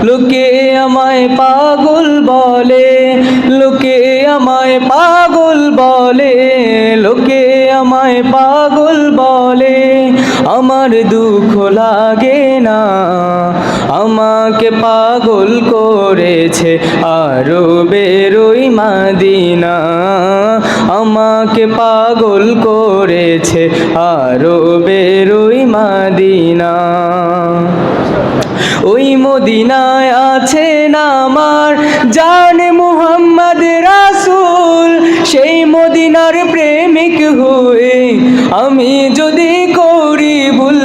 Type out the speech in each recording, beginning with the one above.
লোকে আমায় পাগল বলে, লোকে আমায় পাগল বলে, লোকে আমায় পাগল বলে, আমার দুঃখ লাগে না। আমাকে পাগল করেছে আরবের ওই মদিনা, আমাকে পাগল করেছে আরবের ওই মদিনা। ওই মদিনায় আছেন আমার জান মুহাম্মদ রাসূল, সেই মদিনার প্রেমিক হয়ে আমি যদি করি ভুল,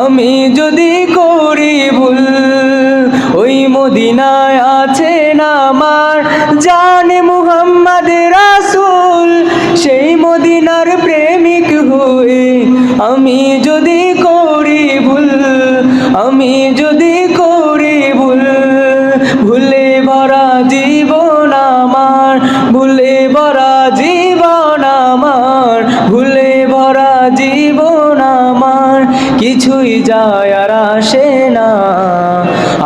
আমি যদি করি ভুল। ওই মদিনায় আছেন আমার জান মুহাম্মদ রাসূল, সেই মদিনার প্রেমিক হয়ে আমি যদি করি ভুল, আমি যদি করি ভুল। ভুলে ভরা জীবন আমার, ভুলে ভরা জীবন আমার, ভুলে ভরা জীবন আমার, কিছুই যায় আর আসে না।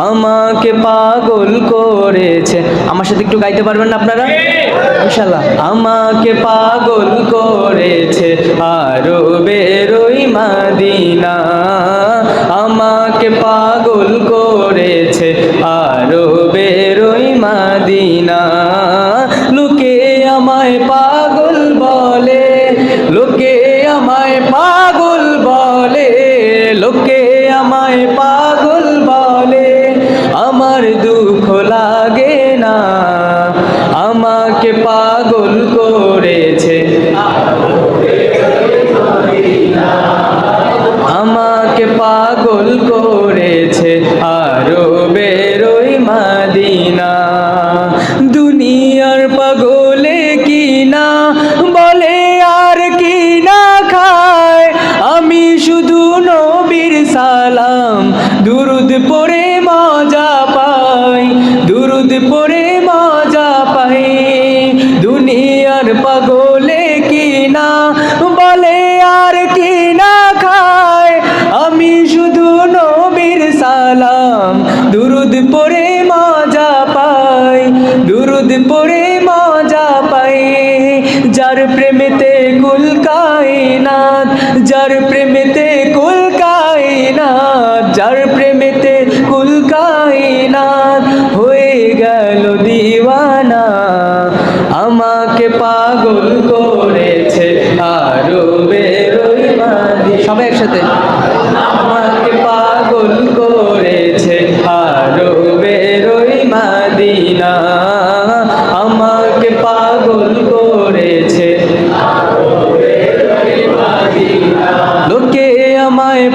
আমাকে পাগল করেছে, আমার সাথে একটু গাইতে পারবেন না আপনারা ইনশাআল্লাহ? আমাকে পাগল করেছে আরবের ওই মদিনা, আমাকে পাগল করেছে আরবের ওই মদিনা। লোকে আমায় পাগল বলে, লোকে আমায় পাগল বলে, লোকে আমায় পাগল বলে, আমার দুঃখ লাগে না। আমাকে পাগল করেছে, আমাকে পাগল করেছে আরবের ওই মদিনা। দুনিয়ার পাগলে কি না বলে আর কি না খায়, আমি শুধু নবীর সালাম দুরুদ পড়ে মজা পাই, দুরুদ পড়ে মজা পাই। দুনিয়ার পাগলে কি না বলে আর কি না খায়, আমি শুধু নবীর সালাম দুরুদ পড়ে মজা পাই, দুরুদ পড়ে মজা পাই। যার প্রেমেতে কুল কায়নাত, যার প্রেমেতে কুল কায়নাত, যার প্রেমেতে কুল কায়নাত হয়ে গেল দিওয়ানা। আমাকে পাগল করেছে আরবের ওই মদিনা, সবাই একসাথে। আমাকে পাগল করেছে আরবের ওই মদিনা, আমাকে পাগল করেছে আরবের ওই মদিনা। লোকে আমায়